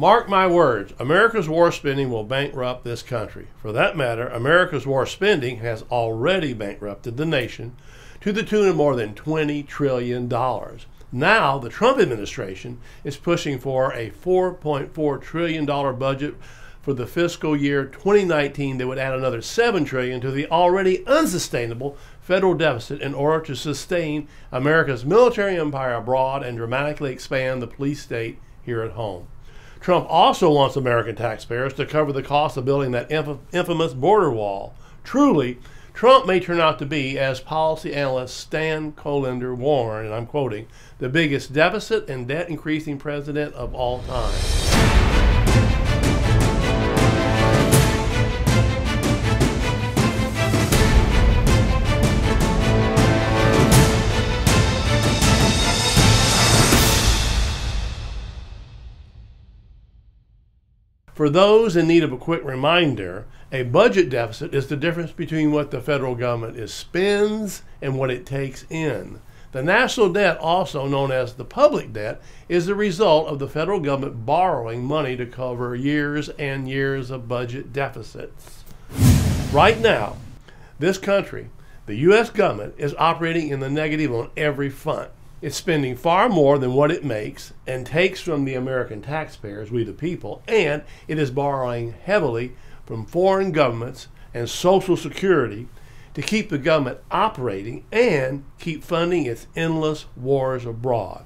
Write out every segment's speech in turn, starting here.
Mark my words, America's war spending will bankrupt this country. For that matter, America's war spending has already bankrupted the nation to the tune of more than $20 trillion. Now, the Trump administration is pushing for a $4.4 trillion budget for the fiscal year 2019 that would add another $7 trillion to the already unsustainable federal deficit in order to sustain America's military empire abroad and dramatically expand the police state here at home. Trump also wants American taxpayers to cover the cost of building that infamous border wall. Truly, Trump may turn out to be, as policy analyst Stan Kolinder warned, and I'm quoting, the biggest deficit and debt increasing president of all time. For those in need of a quick reminder, a budget deficit is the difference between what the federal government spends and what it takes in. The national debt, also known as the public debt, is the result of the federal government borrowing money to cover years and years of budget deficits. Right now, this country, the U.S. government, is operating in the negative on every front. It's spending far more than what it makes and takes from the American taxpayers, we the people, and it is borrowing heavily from foreign governments and Social Security to keep the government operating and keep funding its endless wars abroad.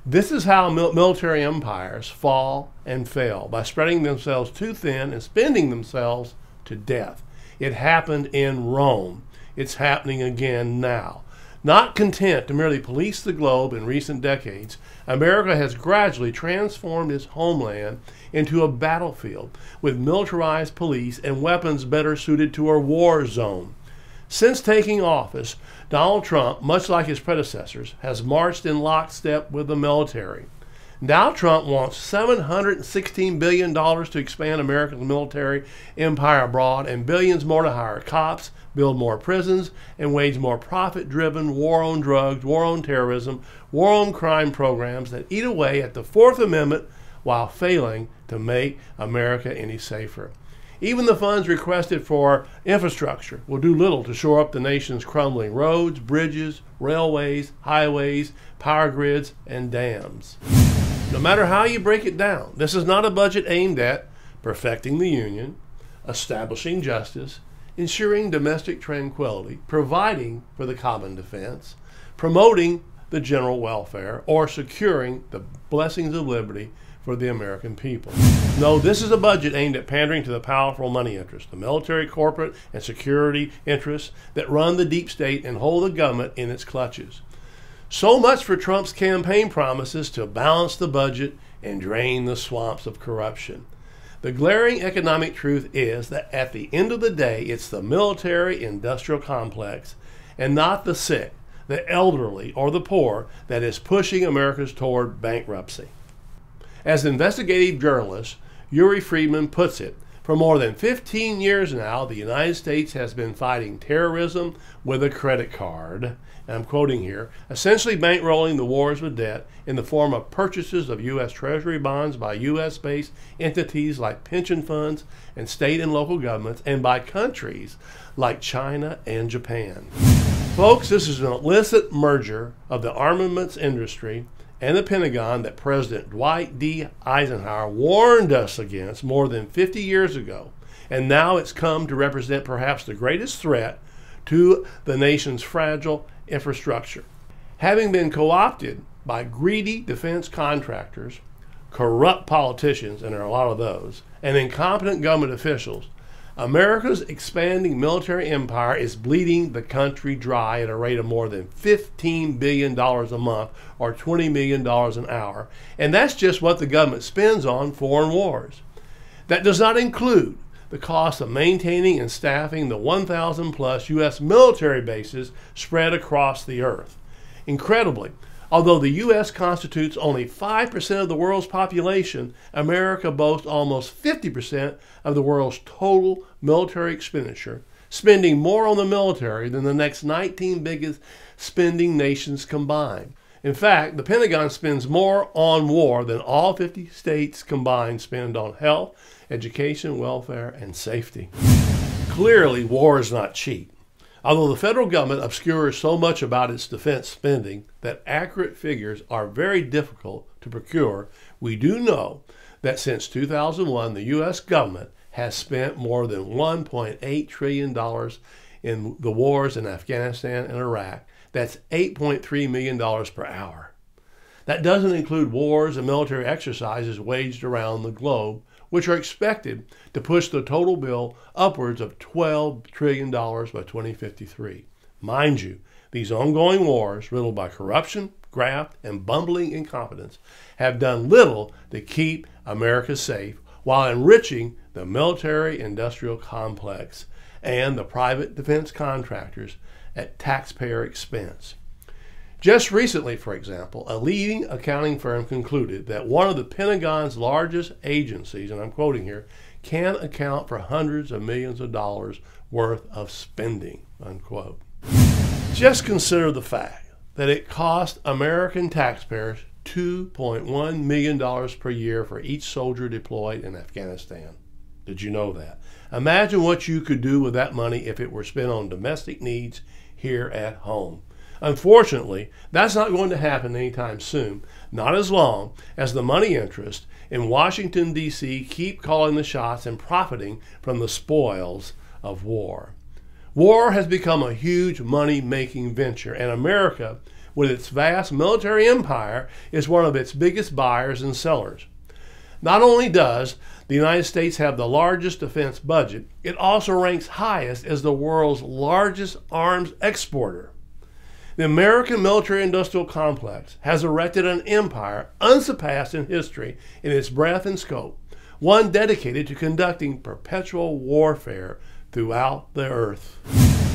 This is how military empires fall and fail, by spreading themselves too thin and spending themselves to death. It happened in Rome. It's happening again now. Not content to merely police the globe in recent decades, America has gradually transformed its homeland into a battlefield with militarized police and weapons better suited to a war zone. Since taking office, Donald Trump, much like his predecessors, has marched in lockstep with the military. Now Trump wants $716 billion to expand America's military empire abroad and billions more to hire cops, build more prisons, and wage more profit-driven war on drugs, war on terrorism, war on crime programs that eat away at the Fourth Amendment while failing to make America any safer. Even the funds requested for infrastructure will do little to shore up the nation's crumbling roads, bridges, railways, highways, power grids, and dams. No matter how you break it down, this is not a budget aimed at perfecting the Union, establishing justice, ensuring domestic tranquility, providing for the common defense, promoting the general welfare, or securing the blessings of liberty for the American people. No, this is a budget aimed at pandering to the powerful money interests, the military, corporate, and security interests that run the deep state and hold the government in its clutches. So much for Trump's campaign promises to balance the budget and drain the swamps of corruption. The glaring economic truth is that at the end of the day, it's the military-industrial complex and not the sick, the elderly, or the poor that is pushing America toward bankruptcy. As investigative journalist Yuri Friedman puts it, for more than 15 years now, the United States has been fighting terrorism with a credit card, and I'm quoting here, essentially bankrolling the wars with debt in the form of purchases of U.S. Treasury bonds by U.S.-based entities like pension funds and state and local governments, and by countries like China and Japan. Folks, this is an illicit merger of the armaments industry and the Pentagon that President Dwight D. Eisenhower warned us against more than 50 years ago, and now it's come to represent perhaps the greatest threat to the nation's fragile infrastructure. Having been co-opted by greedy defense contractors, corrupt politicians, and there are a lot of those, and incompetent government officials, America's expanding military empire is bleeding the country dry at a rate of more than $15 billion a month or $20 million an hour. And that's just what the government spends on foreign wars. That does not include the cost of maintaining and staffing the 1,000 plus U.S. military bases spread across the earth. Incredibly, although the U.S. constitutes only 5% of the world's population, America boasts almost 50% of the world's total military expenditure, spending more on the military than the next 19 biggest spending nations combined. In fact, the Pentagon spends more on war than all 50 states combined spend on health, education, welfare, and safety. Clearly, war is not cheap. Although the federal government obscures so much about its defense spending that accurate figures are very difficult to procure, we do know that since 2001, the U.S. government has spent more than $1.8 trillion in the wars in Afghanistan and Iraq. That's $8.3 million per hour. That doesn't include wars and military exercises waged around the globe, which are expected to push the total bill upwards of $12 trillion by 2053. Mind you, these ongoing wars, riddled by corruption, graft, and bumbling incompetence, have done little to keep America safe while enriching the military-industrial complex and the private defense contractors at taxpayer expense. Just recently, for example, a leading accounting firm concluded that one of the Pentagon's largest agencies, and I'm quoting here, can account for hundreds of millions of dollars worth of spending, unquote. Just consider the fact that it cost American taxpayers $2.1 million per year for each soldier deployed in Afghanistan. Did you know that? Imagine what you could do with that money if it were spent on domestic needs here at home. Unfortunately, that's not going to happen anytime soon, not as long as the money interests in Washington, D.C. keep calling the shots and profiting from the spoils of war. War has become a huge money-making venture, and America, with its vast military empire, is one of its biggest buyers and sellers. Not only does the United States have the largest defense budget, it also ranks highest as the world's largest arms exporter. The American military-industrial complex has erected an empire unsurpassed in history in its breadth and scope, one dedicated to conducting perpetual warfare throughout the earth.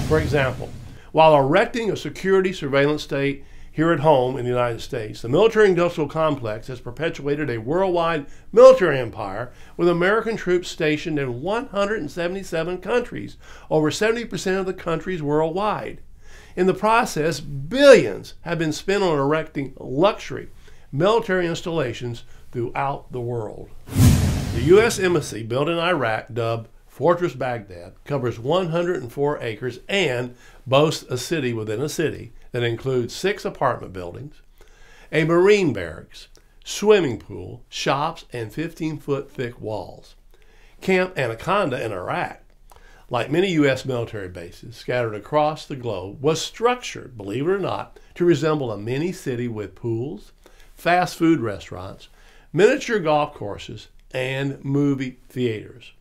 For example, while erecting a security surveillance state here at home in the United States, the military-industrial complex has perpetuated a worldwide military empire with American troops stationed in 177 countries, over 70% of the countries worldwide. In the process, billions have been spent on erecting luxury military installations throughout the world. The U.S. Embassy, built in Iraq, dubbed Fortress Baghdad, covers 104 acres and boasts a city within a city that includes 6 apartment buildings, a Marine barracks, swimming pool, shops, and 15-foot thick walls. Camp Anaconda in Iraq, like many U.S. military bases scattered across the globe, was structured, believe it or not, to resemble a mini city with pools, fast food restaurants, miniature golf courses, and movie theaters.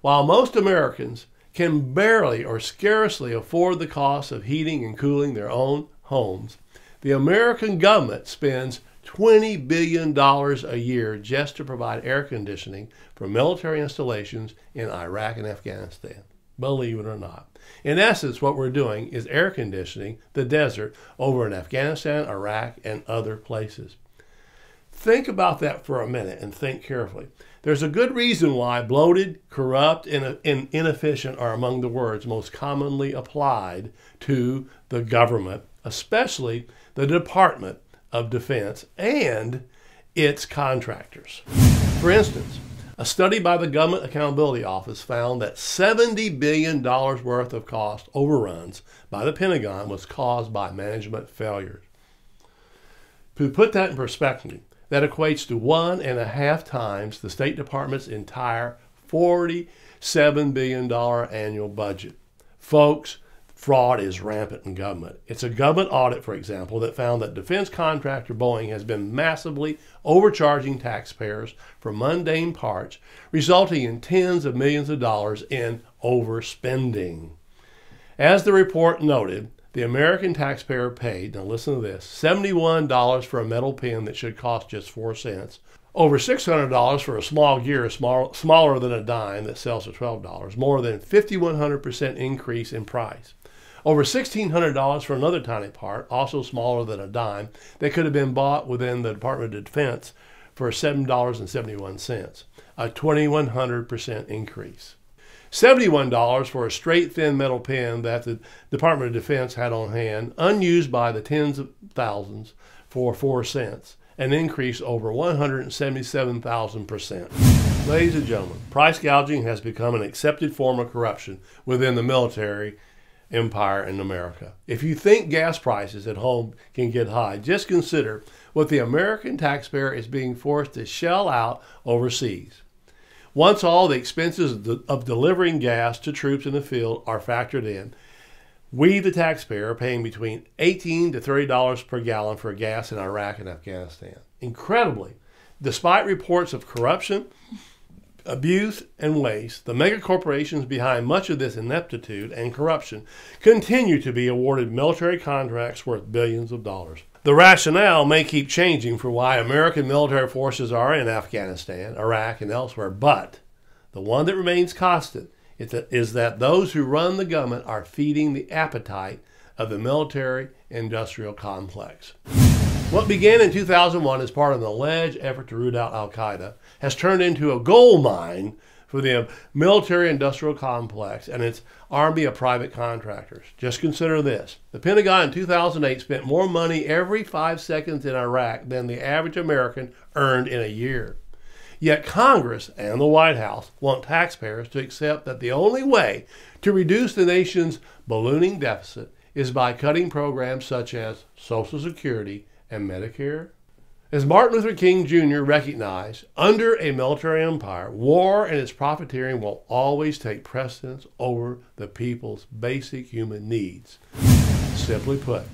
While most Americans can barely or scarcely afford the cost of heating and cooling their own homes, the American government spends $20 billion a year just to provide air conditioning for military installations in Iraq and Afghanistan. Believe it or not. In essence, what we're doing is air conditioning the desert over in Afghanistan, Iraq, and other places. Think about that for a minute and think carefully. There's a good reason why bloated, corrupt, and inefficient are among the words most commonly applied to the government, especially the Department of Defense and its contractors. For instance, a study by the Government Accountability Office found that $70 billion worth of cost overruns by the Pentagon was caused by management failures. To put that in perspective, that equates to 1.5 times the State Department's entire $47 billion annual budget. Folks, fraud is rampant in government. It's a government audit, for example, that found that defense contractor Boeing has been massively overcharging taxpayers for mundane parts, resulting in tens of millions of dollars in overspending. As the report noted, the American taxpayer paid, now listen to this, $71 for a metal pen that should cost just 4 cents, over $600 for a small gear smaller than a dime that sells for $12, more than 5,100% increase in price. Over $1,600 for another tiny part, also smaller than a dime, that could have been bought within the Department of Defense for $7.71, a 2,100% increase. $71 for a straight thin metal pen that the Department of Defense had on hand, unused by the tens of thousands, for 4 cents, an increase over 177,000%. Ladies and gentlemen, price gouging has become an accepted form of corruption within the military empire in America. If you think gas prices at home can get high, just consider what the American taxpayer is being forced to shell out overseas. Once all the expenses of delivering gas to troops in the field are factored in, we, the taxpayer, are paying between $18 to $30 per gallon for gas in Iraq and Afghanistan. Incredibly, despite reports of corruption, abuse, and waste, the mega corporations behind much of this ineptitude and corruption continue to be awarded military contracts worth billions of dollars. The rationale may keep changing for why American military forces are in Afghanistan, Iraq, and elsewhere, but the one that remains constant is that those who run the government are feeding the appetite of the military-industrial complex. What began in 2001 as part of an alleged effort to root out al-Qaeda has turned into a gold mine for the military-industrial complex and its army of private contractors. Just consider this. The Pentagon in 2008 spent more money every 5 seconds in Iraq than the average American earned in a year. Yet Congress and the White House want taxpayers to accept that the only way to reduce the nation's ballooning deficit is by cutting programs such as Social Security and Medicare. As Martin Luther King Jr. recognized, under a military empire, war and its profiteering will always take precedence over the people's basic human needs. Simply put,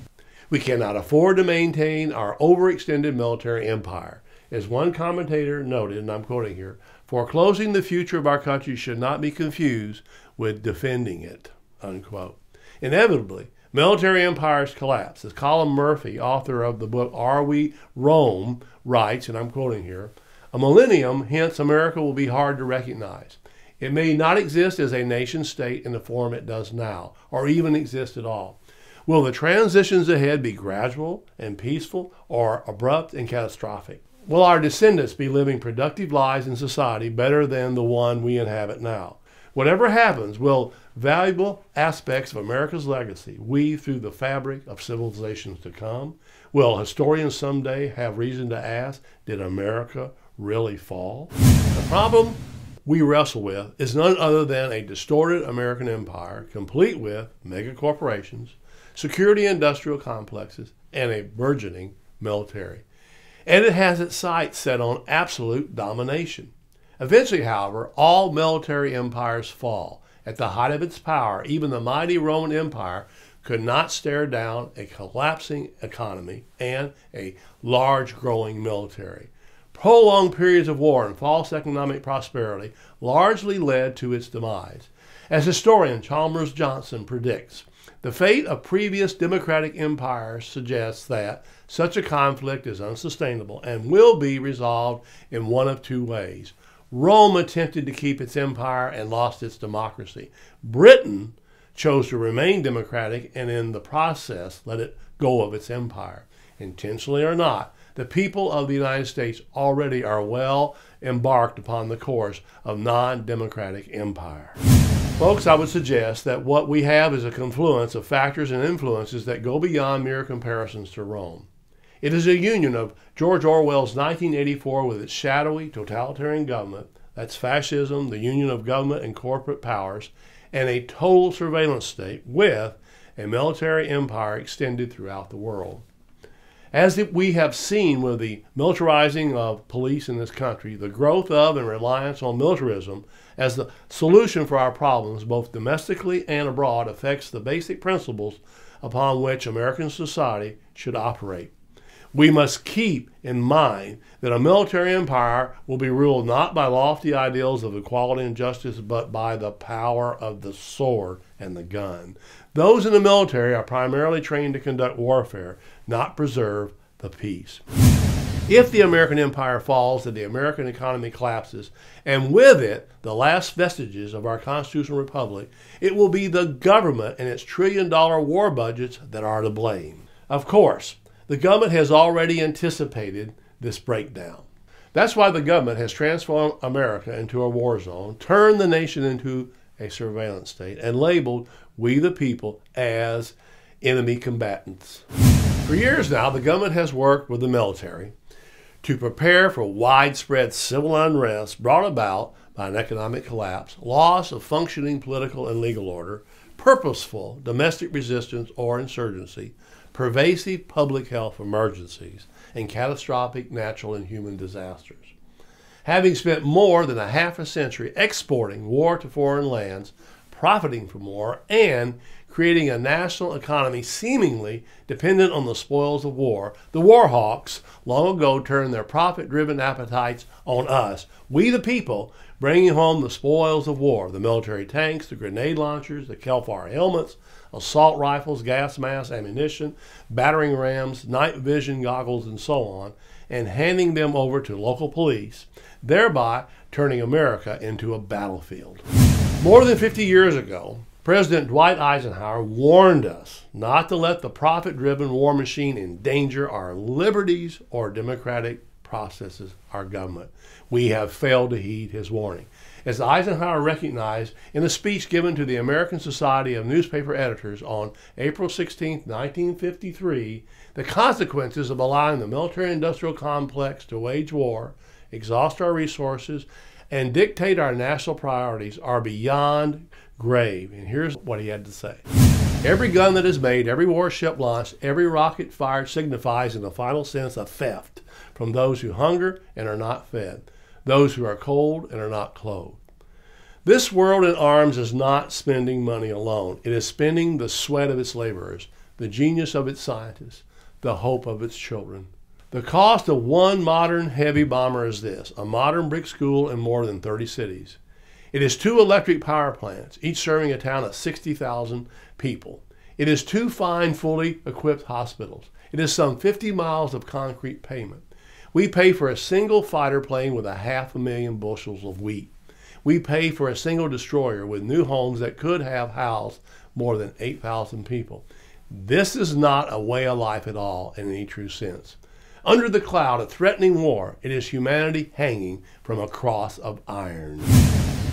we cannot afford to maintain our overextended military empire. As one commentator noted, and I'm quoting here, foreclosing the future of our country should not be confused with defending it, unquote. Inevitably, military empires collapse. As Colin Murphy, author of the book Are We Rome, writes, and I'm quoting here, a millennium, hence America will be hard to recognize. It may not exist as a nation state in the form it does now, or even exist at all. Will the transitions ahead be gradual and peaceful, or abrupt and catastrophic? Will our descendants be living productive lives in society better than the one we inhabit now? Whatever happens, will valuable aspects of America's legacy weave through the fabric of civilizations to come? Will historians someday have reason to ask, did America really fall? The problem we wrestle with is none other than a distorted American empire, complete with mega corporations, security industrial complexes, and a burgeoning military. And it has its sights set on absolute domination. Eventually, however, all military empires fall. At the height of its power, even the mighty Roman Empire could not stare down a collapsing economy and a large growing military. Prolonged periods of war and false economic prosperity largely led to its demise. As historian Chalmers Johnson predicts, the fate of previous democratic empires suggests that such a conflict is unsustainable and will be resolved in one of two ways. Rome attempted to keep its empire and lost its democracy. Britain chose to remain democratic and in the process let it go of its empire. Intentionally or not, the people of the United States already are well embarked upon the course of non-democratic empire. Folks, I would suggest that what we have is a confluence of factors and influences that go beyond mere comparisons to Rome. It is a union of George Orwell's 1984 with its shadowy totalitarian government, that's fascism, the union of government and corporate powers, and a total surveillance state with a military empire extended throughout the world. As we have seen with the militarizing of police in this country, the growth of and reliance on militarism as the solution for our problems, both domestically and abroad, affects the basic principles upon which American society should operate. We must keep in mind that a military empire will be ruled not by lofty ideals of equality and justice, but by the power of the sword and the gun. Those in the military are primarily trained to conduct warfare, not preserve the peace. If the American empire falls and the American economy collapses, and with it the last vestiges of our constitutional republic, it will be the government and its trillion-dollar war budgets that are to blame. Of course, the government has already anticipated this breakdown. That's why the government has transformed America into a war zone, turned the nation into a surveillance state, and labeled we the people as enemy combatants. For years now, the government has worked with the military to prepare for widespread civil unrest brought about by an economic collapse, loss of functioning political and legal order, purposeful domestic resistance or insurgency, pervasive public health emergencies, and catastrophic natural and human disasters. Having spent more than a half a century exporting war to foreign lands, profiting from war, and creating a national economy seemingly dependent on the spoils of war, the war hawks long ago turned their profit-driven appetites on us, we the people, bringing home the spoils of war, the military tanks, the grenade launchers, the Kelfar helmets, assault rifles, gas masks, ammunition, battering rams, night vision goggles, and so on, and handing them over to local police, thereby turning America into a battlefield. More than 50 years ago, President Dwight Eisenhower warned us not to let the profit-driven war machine endanger our liberties or democratic processes, our government. We have failed to heed his warning. As Eisenhower recognized in a speech given to the American Society of Newspaper Editors on April 16, 1953, the consequences of allowing the military-industrial complex to wage war, exhaust our resources, and dictate our national priorities are beyond grave. And here's what he had to say. Every gun that is made, every warship launched, every rocket fired signifies in the final sense a theft from those who hunger and are not fed, those who are cold and are not clothed. This world in arms is not spending money alone. It is spending the sweat of its laborers, the genius of its scientists, the hope of its children. The cost of one modern heavy bomber is this: a modern brick school in more than 30 cities. It is 2 electric power plants, each serving a town of 60,000 people. It is 2 fine, fully equipped hospitals. It is some 50 miles of concrete pavement. We pay for a single fighter plane with 500,000 bushels of wheat. We pay for a single destroyer with new homes that could have housed more than 8,000 people. This is not a way of life at all in any true sense. Under the cloud of threatening war, it is humanity hanging from a cross of iron.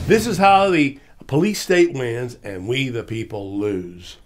This is how the police state wins and we the people lose.